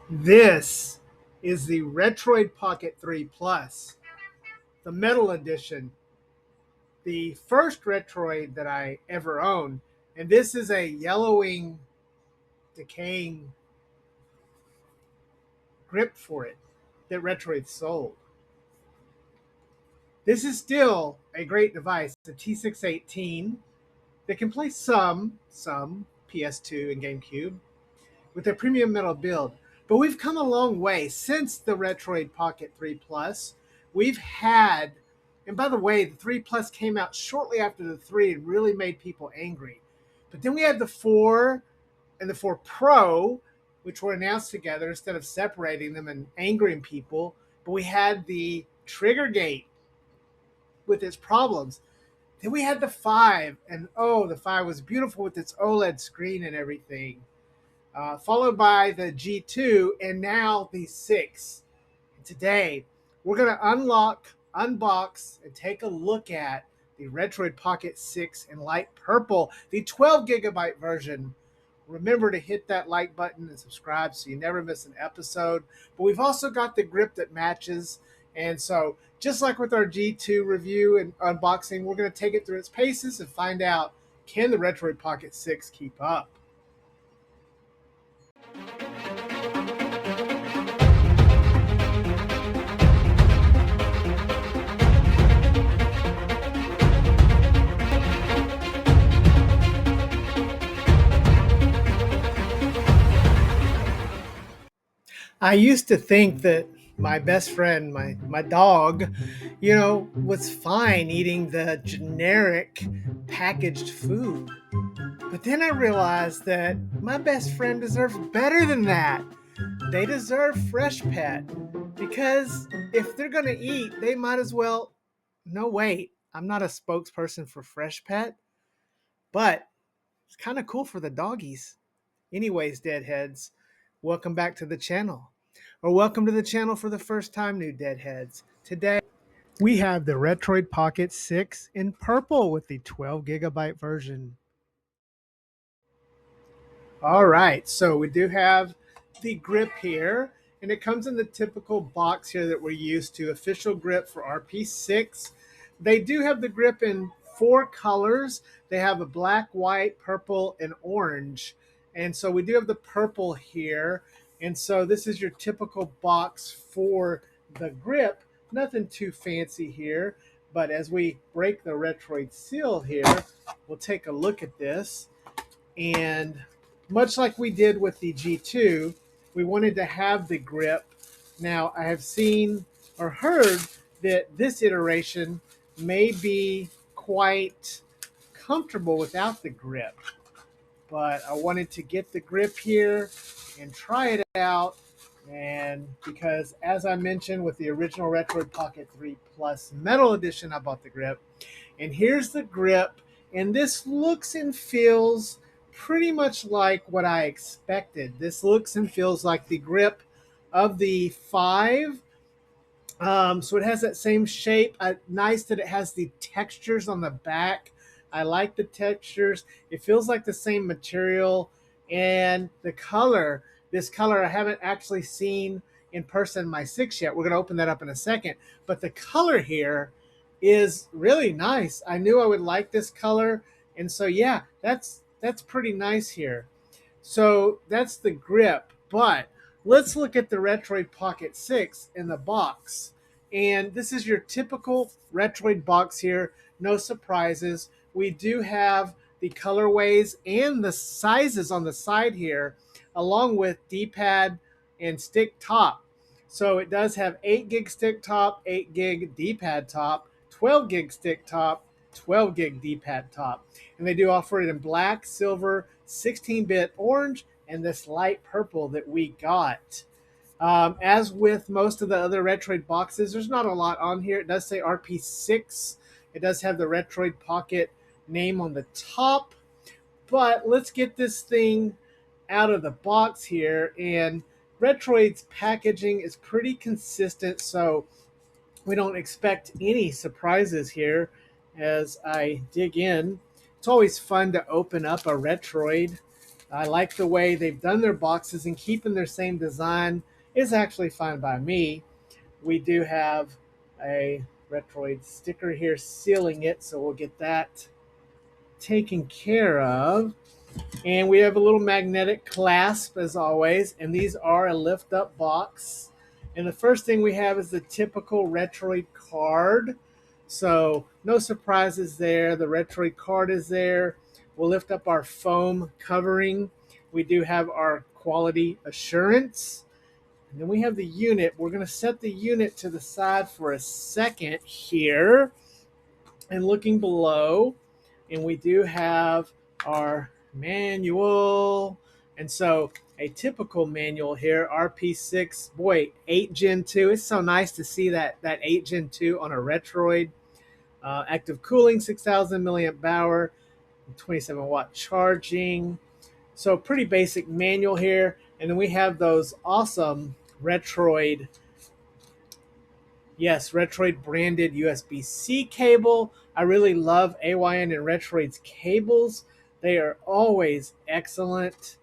This is the RetroidPocket 3 Plus, the metal edition, the first Retroid that I ever owned. And this is a yellowing, decaying grip for it that Retroid sold. This is still a great device, the T618 that can play some PS2 and GameCube with a premium metal build. But we've come a long way since the Retroid Pocket 3 Plus. We've had, and by the way, the 3 Plus came out shortly after the 3 and really made people angry. But then we had the 4 and the 4 Pro, which were announced together instead of separating them and angering people. But we had the Trigger Gate with its problems. Then we had the 5, and oh, the 5 was beautiful with its OLED screen and everything. Followed by the G2, and now the 6. And today, we're going to unbox, and take a look at the Retroid Pocket 6 in light purple, the 12 gigabyte version. Remember to hit that like button and subscribe so you never miss an episode. But we've also got the grip that matches. And so, just like with our G2 review and unboxing, we're going to take it through its paces and find out, can the Retroid Pocket 6 keep up? I used to think that my best friend, my dog, was fine eating the generic packaged food. But then I realized that my best friend deserves better than that. They deserve FreshPet because if they're going to eat, they might as well. No, wait, I'm not a spokesperson for FreshPet, but it's kind of cool for the doggies. Anyways, deadheads, welcome back to the channel. Or welcome to the channel for the first time, new deadheads. Today, we have the Retroid Pocket 6 in purple with the 12 gigabyte version. All right, so we do have the grip here, and it comes in the typical box here that we're used to, official grip for RP6. They do have the grip in 4 colors. They have a black, white, purple, and orange. And so we do have the purple here. And so this is your typical box for the grip. Nothing too fancy here. But as we break the Retroid seal here, we'll take a look at this. And much like we did with the G2, we wanted to have the grip. Now, I have seen or heard that this iteration may be quite comfortable without the grip. But I wanted to get the grip here and try it out. And because, as I mentioned, with the original Retroid Pocket 3 Plus Metal Edition, I bought the grip. And here's the grip. And this looks and feels pretty much like what I expected. This looks and feels like the grip of the 5. So it has that same shape. Nice that it has the textures on the back. I like the textures. It feels like the same material. And the color, this color I haven't actually seen in person my 6 yet. We're going to open that up in a second. But the color here is really nice. I knew I would like this color. And so, yeah, that's pretty nice here. So that's the grip. But let's look at the Retroid Pocket 6 in the box. And this is your typical Retroid box here. No surprises. We do have the colorways and the sizes on the side here, along with D-pad and stick top. So it does have 8 gig stick top, 8 gig D-pad top, 12 gig stick top, 12 gig D-pad top. And they do offer it in black, silver, 16-bit orange, and this light purple that we got. As with most of the other Retroid boxes, there's not a lot on here. It does say RP6. It does have the Retroid Pocket name on the top. But let's get this thing out of the box here. And Retroid's packaging is pretty consistent, so we don't expect any surprises here as I dig in. It's always fun to open up a Retroid I like the way they've done their boxes, and keeping their same design is actually fine by me. We do have a Retroid sticker here sealing it, so we'll get that taken care of. And we have a little magnetic clasp as always, and these are a lift up box. And the first thing we have is the typical Retroid card. So no surprises there. The Retroid card is there. We'll lift up our foam covering. We do have our quality assurance. And then we have the unit. We're going to set the unit to the side for a second here. And looking below, and we do have our manual. And so a typical manual here, RP6, boy, 8 Gen 2. It's so nice to see that 8 Gen 2 on a Retroid. Active cooling, 6,000 milliamp hour, 27 watt charging. So pretty basic manual here. And then we have those awesome Retroid, yes, Retroid branded USB-C cable. I really love AYN and Retroid's cables. They are always excellent.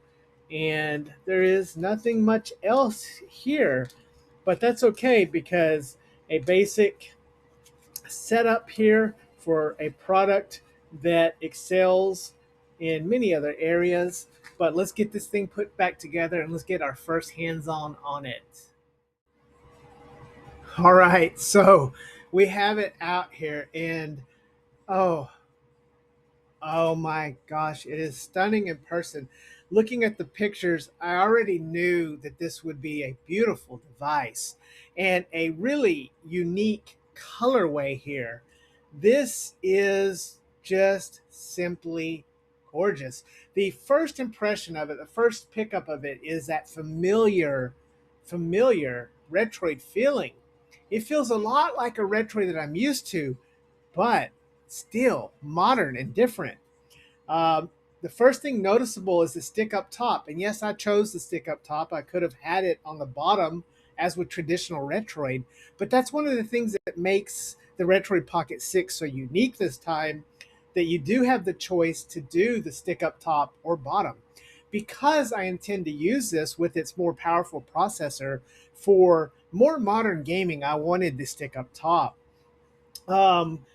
And there is nothing much else here, but that's okay because a basic setup here for a product that excels in many other areas. But let's get this thing put back together and let's get our first hands-on on it. All right, so we have it out here, and oh, oh my gosh, it is stunning in person. Looking at the pictures, I already knew that this would be a beautiful device and a really unique colorway here. This is just simply gorgeous. The first impression of it, the first pickup of it is that familiar Retroid feeling. It feels a lot like a Retroid that I'm used to, but still modern and different. Um, the first thing noticeable is the stick up top. And yes, I chose the stick up top. I could have had it on the bottom as with traditional Retroid. But that's one of the things that makes the Retroid Pocket 6 so unique this time, that you do have the choice to do the stick up top or bottom. Because I intend to use this with its more powerful processor for more modern gaming, I wanted the stick up top. Um,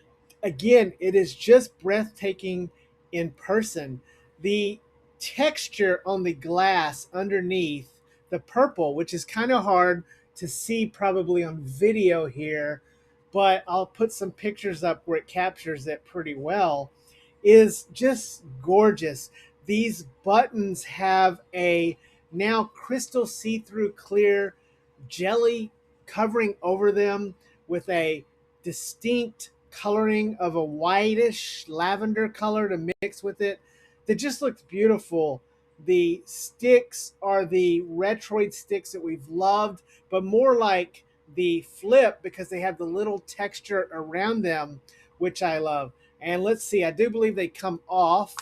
Again, it is just breathtaking in person. The texture on the glass underneath, the purple, which is kind of hard to see probably on video here, but I'll put some pictures up where it captures it pretty well, is just gorgeous. These buttons have a now crystal see-through clear jelly covering over them with a distinct coloring of a whitish lavender color to mix with it that just looks beautiful. The sticks are the Retroid sticks that we've loved, but more like the flip because they have the little texture around them, which I love. And let's see, I do believe they come off.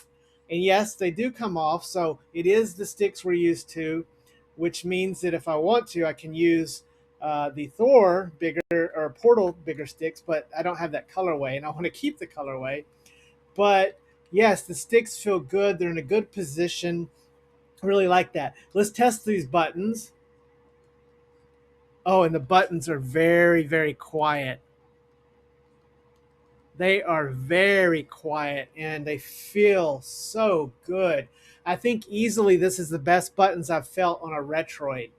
And yes, they do come off. So it is the sticks we're used to, which means that if I want to, I can use the Thor bigger or Portal bigger sticks, but I don't have that colorway, and I want to keep the colorway. But yes, the sticks feel good. They're in a good position. I really like that. Let's test these buttons. Oh, and the buttons are very, very quiet. They are very quiet and they feel so good. I think easily this is the best buttons I've felt on a Retroid.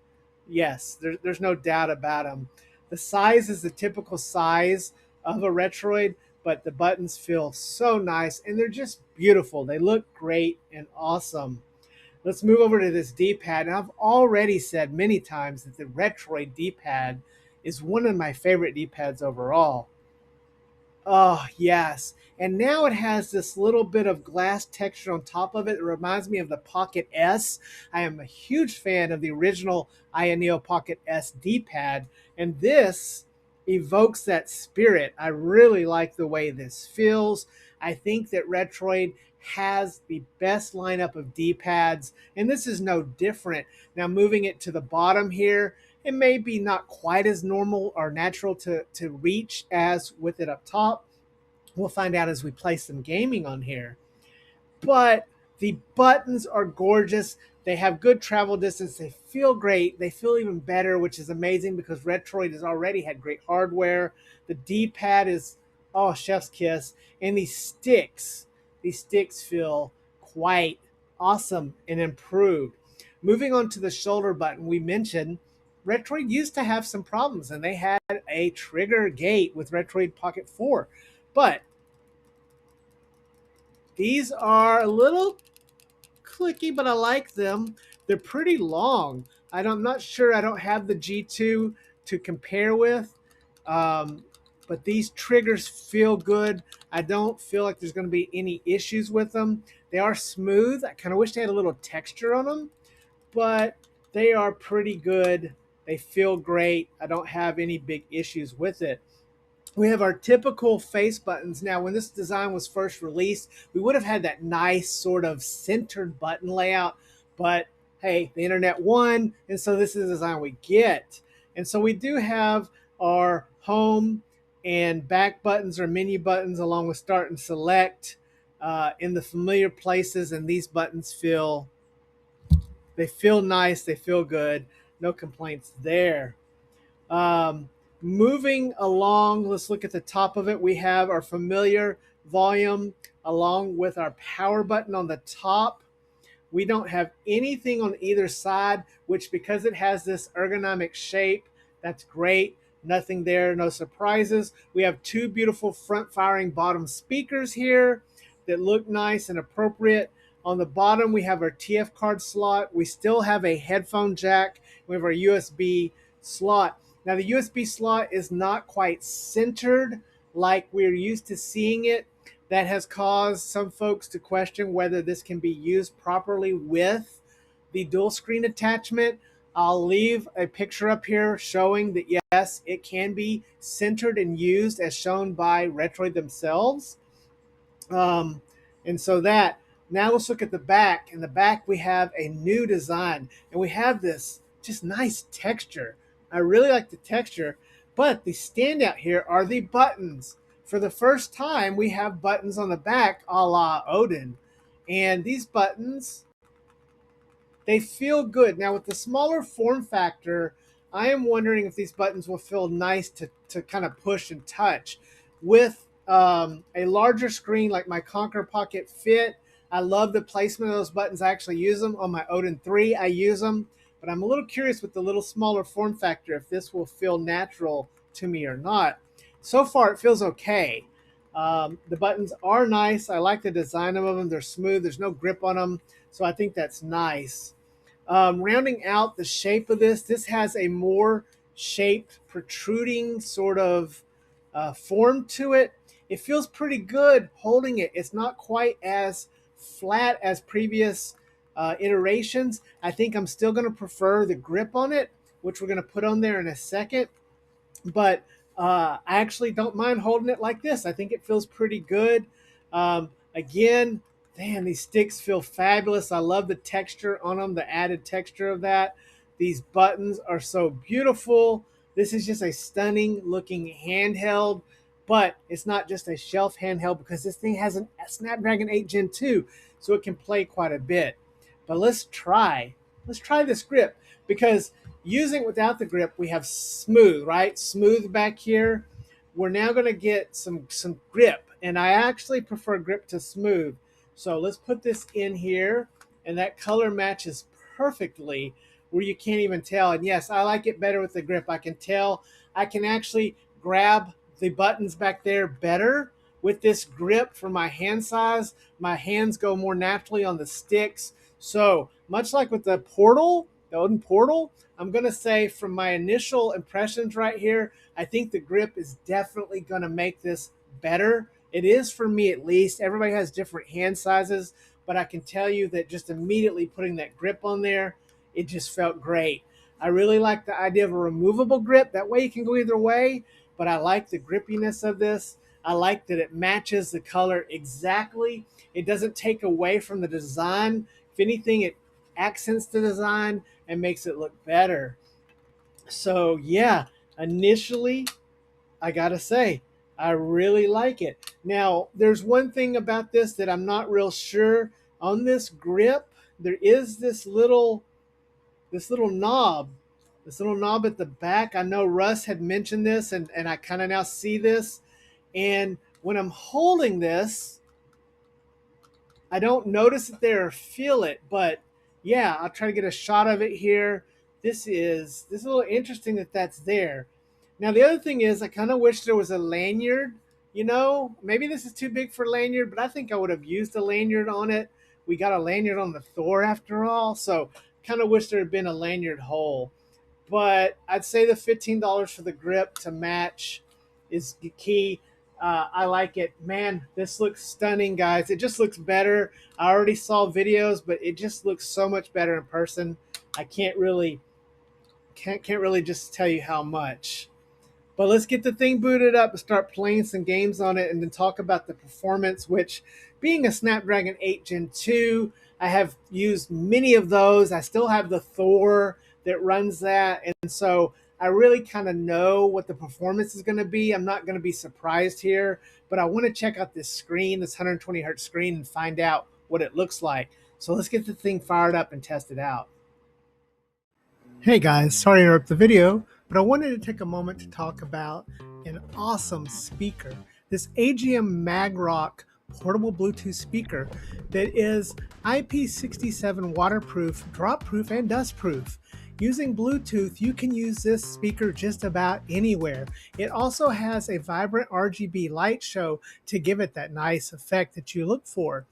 Yes, there's no doubt about them. The size is the typical size of a Retroid, but the buttons feel so nice and they're just beautiful. They look great and awesome. Let's move over to this D-pad. And I've already said many times that the Retroid D-pad is one of my favorite D-pads overall. Oh, yes. And now it has this little bit of glass texture on top of it. It reminds me of the Pocket S. I am a huge fan of the original INEO Pocket S D-pad, and this evokes that spirit. I really like the way this feels. I think that Retroid has the best lineup of D-pads, and this is no different. Now, moving it to the bottom here, it may be not quite as normal or natural to reach as with it up top. We'll find out as we play some gaming on here. But The buttons are gorgeous. They have good travel distance. They feel great. They feel even better, which is amazing because Retroid has already had great hardware. The D-pad is, oh, chef's kiss. And these sticks feel quite awesome and improved. Moving on to the shoulder button, we mentioned Retroid used to have some problems, and they had a trigger gate with RetroidPocket 4. But these are a little clicky, but I like them. They're pretty long. I'm not sure. I don't have the G2 to compare with, um, but these triggers feel good. I don't feel like there's going to be any issues with them. They are smooth. I kind of wish they had a little texture on them, but they are pretty good. They feel great. I don't have any big issues with it. We have our typical face buttons. Now, when this design was first released, we would have had that nice sort of centered button layout, but hey, the internet won, and so this is the design we get. And so we do have our home and back buttons or menu buttons along with start and select in the familiar places, and these buttons feel nice, they feel good, no complaints there. Um, Moving along, let's look at the top of it. We have our familiar volume along with our power button on the top. We don't have anything on either side, which because it has this ergonomic shape, that's great. Nothing there, no surprises. We have two beautiful front firing bottom speakers here that look nice and appropriate. On the bottom, we have our TF card slot. We still have a headphone jack. We have our USB slot. Now, the USB slot is not quite centered like we're used to seeing it. That has caused some folks to question whether this can be used properly with the dual screen attachment. I'll leave a picture up here showing that yes, it can be centered and used as shown by Retroid themselves. And so that, now let's look at the back. In the back, we have a new design, and we have this just nice texture. I really like the texture, but the standout here are the buttons. For the first time, we have buttons on the back a la Odin. And these buttons, they feel good. Now, with the smaller form factor, I am wondering if these buttons will feel nice to kind of push and touch. With a larger screen like my Conquer Pocket Fit, I love the placement of those buttons. I actually use them on my Odin 3. I use them, but I'm a little curious with the little smaller form factor if this will feel natural to me or not. So far, it feels okay. The buttons are nice. I like the design of them. They're smooth. There's no grip on them, so I think that's nice. Rounding out the shape of this has a more shaped, protruding sort of form to it. It feels pretty good holding it. It's not quite as flat as previous iterations. I think I'm still going to prefer the grip on it, which we're going to put on there in a second. But I actually don't mind holding it like this. I think it feels pretty good. Again, man, these sticks feel fabulous. I love the texture on them, the added texture of that. These buttons are so beautiful. This is just a stunning looking handheld, but it's not just a shelf handheld because this thing has a Snapdragon 8 Gen 2, so it can play quite a bit. But let's try this grip, because using it without the grip, we have smooth, right? Smooth back here. We're now going to get some grip, and I actually prefer grip to smooth. So let's put this in here, and that color matches perfectly where you can't even tell. And yes, I like it better with the grip. I can tell. I can actually grab the buttons back there better with this grip for my hand size. My hands go more naturally on the sticks. So much like with the Portal, the Odin Portal, I'm going to say from my initial impressions right here, I think the grip is definitely going to make this better. It is for me at least. Everybody has different hand sizes, but I can tell you that just immediately putting that grip on there, it just felt great. I really like the idea of a removable grip. That way you can go either way, but I like the grippiness of this. I like that it matches the color exactly. It doesn't take away from the design. If anything, it accents the design and makes it look better. So yeah, initially, I gotta say, I really like it. Now, there's one thing about this that I'm not real sure On this grip, there is this little knob, this little knob at the back. I know Russ had mentioned this, and I kind of now see this. And when I'm holding this, I don't notice it there or feel it, but yeah, I'll try to get a shot of it here. This is a little interesting that that's there. Now the other thing is, I kind of wish there was a lanyard. You know, maybe this is too big for lanyard, but I think I would have used a lanyard on it. We got a lanyard on the Thor after all, so kind of wish there had been a lanyard hole. But I'd say the $15 for the grip to match is the key. I like it. Man, this looks stunning, guys. It just looks better. I already saw videos, but it just looks so much better in person. I can't really just tell you how much. But let's get the thing booted up and start playing some games on it and then talk about the performance, which being a Snapdragon 8 Gen 2, I have used many of those. I still have the Thor that runs that. And so I really kind of know what the performance is going to be. I'm not going to be surprised here, but I want to check out this screen, this 120 hertz screen, and find out what it looks like. So let's get the thing fired up and test it out. Hey guys, sorry to interrupt the video, but I wanted to take a moment to talk about an awesome speaker. This AGM Magrock portable Bluetooth speaker that is IP67 waterproof, drop proof, and dust proof. Using Bluetooth, you can use this speaker just about anywhere. It also has a vibrant RGB light show to give it that nice effect that you look for.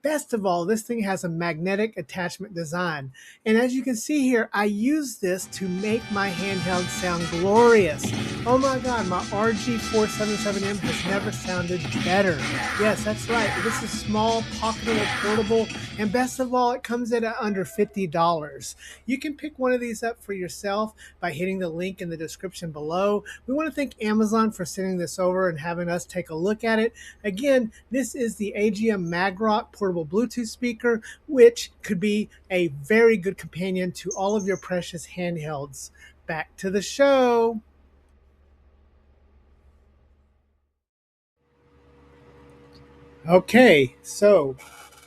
Best of all, this thing has a magnetic attachment design. And as you can see here, I use this to make my handheld sound glorious. Oh my God, my RG477M has never sounded better. Yes, that's right. This is small, pocketable, portable, and best of all, it comes in at under $50. You can pick one of these up for yourself by hitting the link in the description below. We want to thank Amazon for sending this over and having us take a look at it. Again, this is the AGM Magrock portable Bluetooth speaker, which could be a very good companion to all of your precious handhelds. Back to the show. Okay, so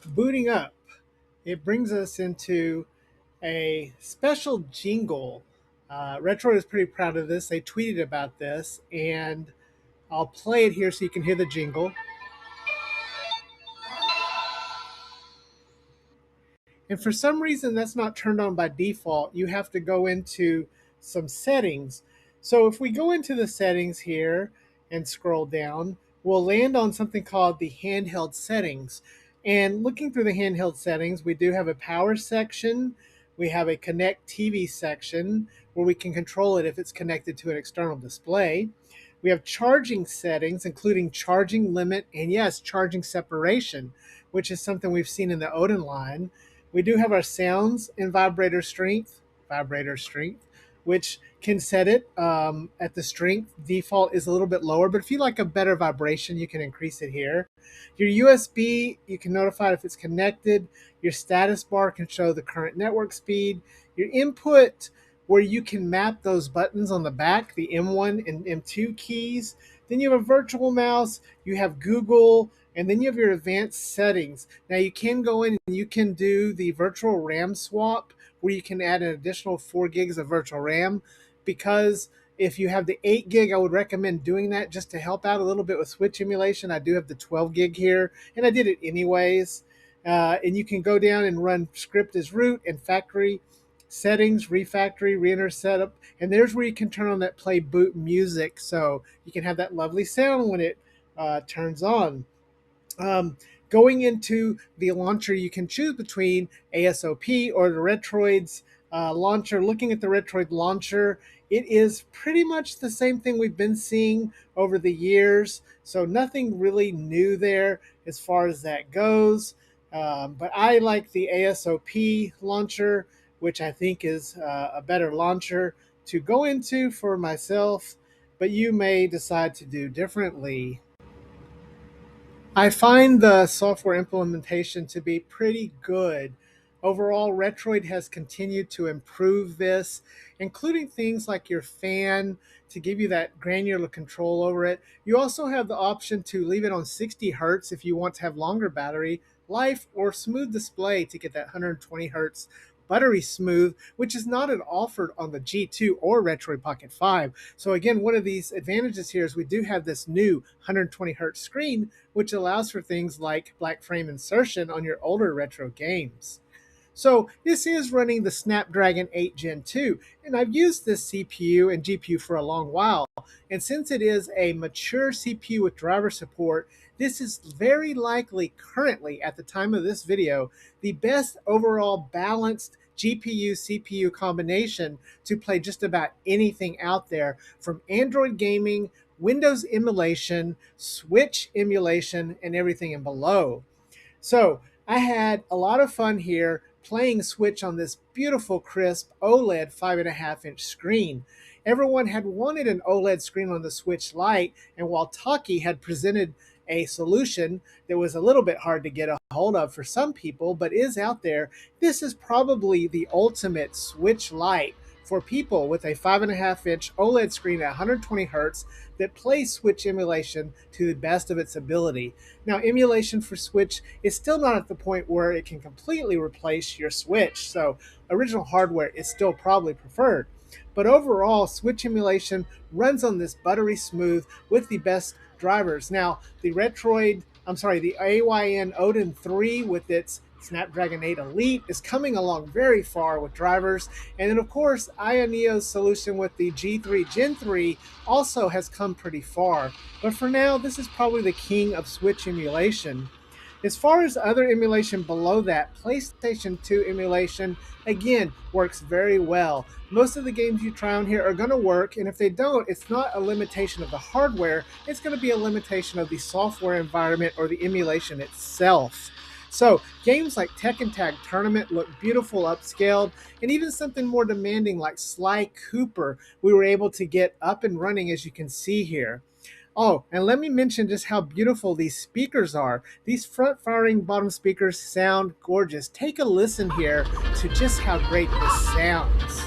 booting up, it brings us into a special jingle. Retroid is pretty proud of this. They tweeted about this, and I'll play it here so you can hear the jingle. And for some reason, that's not turned on by default. You have to go into some settings. So if we go into the settings here and scroll down, we'll land on something called the handheld settings. And looking through the handheld settings, we do have a power section. We have a connect TV section where we can control it if it's connected to an external display. We have charging settings, including charging limit and yes, charging separation, which is something we've seen in the Odin line. We do have our sounds and vibrator strength, which can set it at the strength. Default is a little bit lower, but if you like a better vibration, you can increase it here. Your USB, you can notify if it's connected. Your status bar can show the current network speed. Your input, where you can map those buttons on the back, the M1 and M2 keys. Then you have a virtual mouse, you have Google, and then you have your advanced settings. Now you can go in and you can do the virtual RAM swap where you can add an additional 4 gigs of virtual RAM, because if you have the 8 gig, I would recommend doing that just to help out a little bit with Switch emulation. I do have the 12 gig here, and I did it anyways. And you can go down and run script as root and factory settings, refactory, re-enter setup, and there's where you can turn on that play boot music, so you can have that lovely sound when it turns on. Going into the launcher, you can choose between ASOP or the Retroid's launcher. Looking at the Retroid launcher, it is pretty much the same thing we've been seeing over the years, so nothing really new there as far as that goes. But I like the ASOP launcher, which I think is a better launcher to go into for myself, but you may decide to do differently. I find the software implementation to be pretty good. Overall, Retroid has continued to improve this, including things like your fan to give you that granular control over it. You also have the option to leave it on 60 hertz if you want to have longer battery. life or smooth display to get that 120 hertz buttery smooth, which is not offered on the G2 or RetroidPocket 5. So again, one of these advantages here is we do have this new 120 hertz screen, which allows for things like black frame insertion on your older retro games. So this is running the Snapdragon 8 Gen 2, and I've used this CPU and GPU for a long while. And since it is a mature CPU with driver support, this is very likely currently, at the time of this video, the best overall balanced GPU CPU combination to play just about anything out there, from Android gaming, Windows emulation, Switch emulation, and everything in below. So I had a lot of fun here playing Switch on this beautiful, crisp OLED 5.5-inch screen. Everyone had wanted an OLED screen on the Switch Lite, and while Taki had presented a solution that was a little bit hard to get a hold of for some people, but is out there, this is probably the ultimate Switch Lite for people with a 5.5-inch OLED screen at 120 hertz that plays Switch emulation to the best of its ability. Now, emulation for Switch is still not at the point where it can completely replace your Switch, so original hardware is still probably preferred. But overall, Switch emulation runs on this buttery smooth with the best drivers. Now, the AYN Odin 3 with its Snapdragon 8 Elite is coming along very far with drivers. And then, of course, Ioneo's solution with the G3 Gen 3 also has come pretty far. But for now, this is probably the king of Switch emulation. As far as other emulation below that, PlayStation 2 emulation, again, works very well. Most of the games you try on here are going to work, and if they don't, it's not a limitation of the hardware, it's going to be a limitation of the software environment or the emulation itself. So games like Tekken Tag Tournament look beautiful upscaled, and even something more demanding like Sly Cooper, we were able to get up and running, as you can see here. Oh, and let me mention just how beautiful these speakers are. These front-firing bottom speakers sound gorgeous. Take a listen here to just how great this sounds.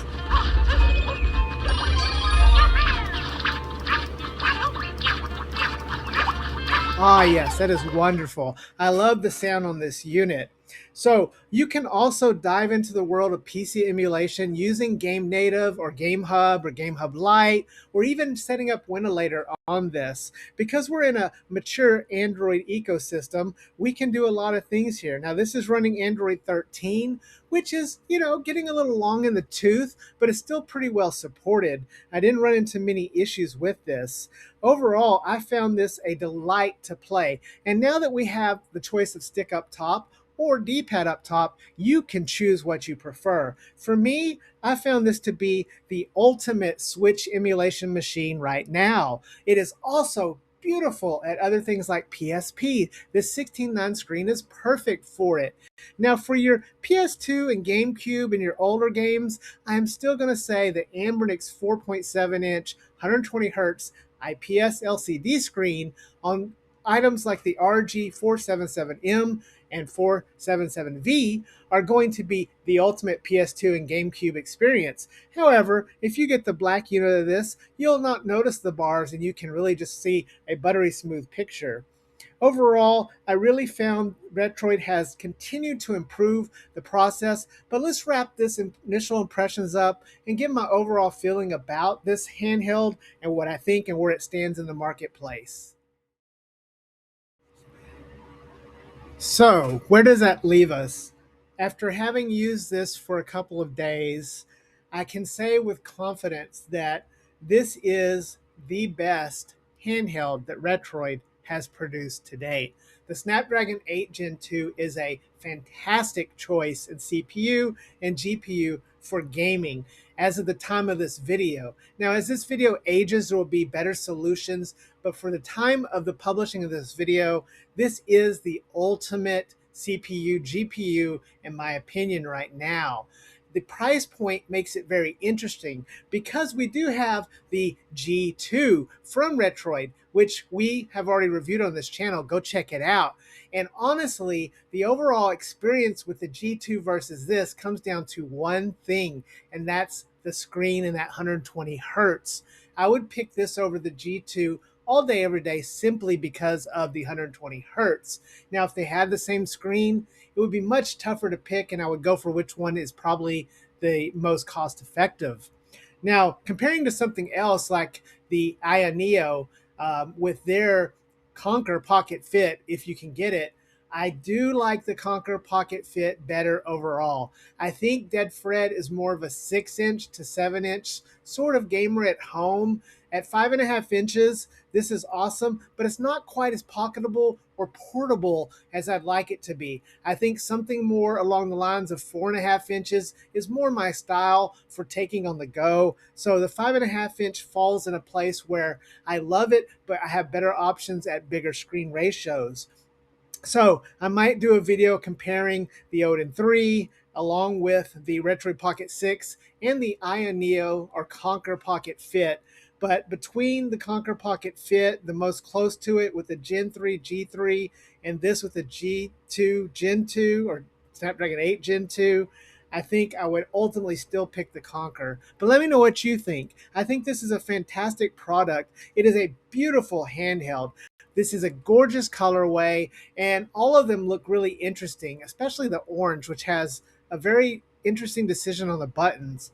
Ah, yes, that is wonderful. I love the sound on this unit. So you can also dive into the world of PC emulation using Game Native or Game Hub or Game Hub Lite, or even setting up Winolator on this. Because we're in a mature Android ecosystem, we can do a lot of things here. Now, this is running Android 13, which is, getting a little long in the tooth, but it's still pretty well supported. I didn't run into many issues with this. Overall, I found this a delight to play. And now that we have the choice of stick up top or D-pad up top, you can choose what you prefer. For me, I found this to be the ultimate Switch emulation machine right now. It is also beautiful at other things like PSP. This 16:9 screen is perfect for it. Now, for your PS2 and GameCube and your older games, I'm still going to say the Anbernics 4.7-inch 120 hertz IPS LCD screen on items like the RG477M and 477V are going to be the ultimate PS2 and GameCube experience. However, if you get the black unit of this, you'll not notice the bars and you can really just see a buttery smooth picture. Overall, I really found Retroid has continued to improve the process, but let's wrap this initial impressions up and give my overall feeling about this handheld and what I think and where it stands in the marketplace. So, where does that leave us? After having used this for a couple of days, I can say with confidence that this is the best handheld that Retroid has produced to date. The Snapdragon 8 Gen 2 is a fantastic choice in CPU and GPU for gaming as of the time of this video. Now, as this video ages, there will be better solutions, but for the time of the publishing of this video, this is the ultimate CPU, GPU, in my opinion, right now. The price point makes it very interesting because we do have the G2 from Retroid, which we have already reviewed on this channel. Go check it out. And honestly, the overall experience with the G2 versus this comes down to one thing, and that's the screen and that 120 hertz. I would pick this over the G2 all day, every day, simply because of the 120 hertz. Now, if they had the same screen, it would be much tougher to pick, and I would go for which one is probably the most cost effective. Now, comparing to something else like the Aya Neo with their Conquer Pocket Fit, if you can get it, I do like the Conquer Pocket Fit better overall. I think Dead Fred is more of a 6-inch to 7-inch sort of gamer at home. At 5.5 inches, this is awesome, but it's not quite as pocketable or portable as I'd like it to be. I think something more along the lines of 4.5 inches is more my style for taking on the go. So the 5.5 inch falls in a place where I love it, but I have better options at bigger screen ratios. So I might do a video comparing the Odin 3 along with the RetroidPocket 6 and the Aya Neo or Conquer Pocket Fit. But between the Conquer Pocket Fit, the most close to it with the Gen 3 G3, and this with the G2 Gen 2 or Snapdragon 8 Gen 2, I think I would ultimately still pick the Conquer. But let me know what you think. I think this is a fantastic product. It is a beautiful handheld. This is a gorgeous colorway, and all of them look really interesting, especially the orange, which has a very interesting decision on the buttons.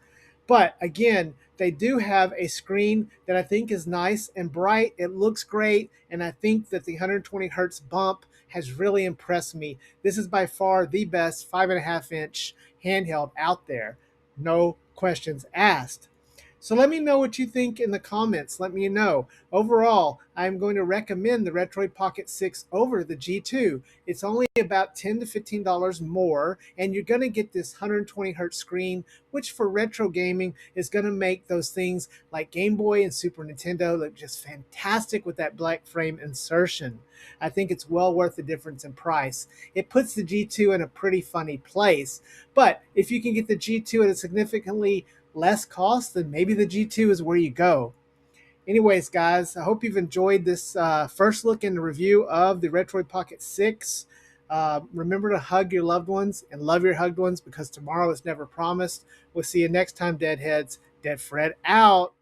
But again, they do have a screen that I think is nice and bright. It looks great, and I think that the 120 hertz bump has really impressed me. This is by far the best 5.5-inch handheld out there. No questions asked. So let me know what you think in the comments. Let me know. Overall, I'm going to recommend the Retroid Pocket 6 over the G2. It's only about $10 to $15 more, and you're going to get this 120 hertz screen, which for retro gaming is going to make those things like Game Boy and Super Nintendo look just fantastic with that black frame insertion. I think it's well worth the difference in price. It puts the G2 in a pretty funny place, but if you can get the G2 at a significantly less cost, then maybe the G2 is where you go. Anyways, guys, I hope you've enjoyed this first look and review of the Retroid Pocket 6. Remember to hug your loved ones and love your hugged ones, because tomorrow is never promised. We'll see you next time, Deadheads. Dead Fred out.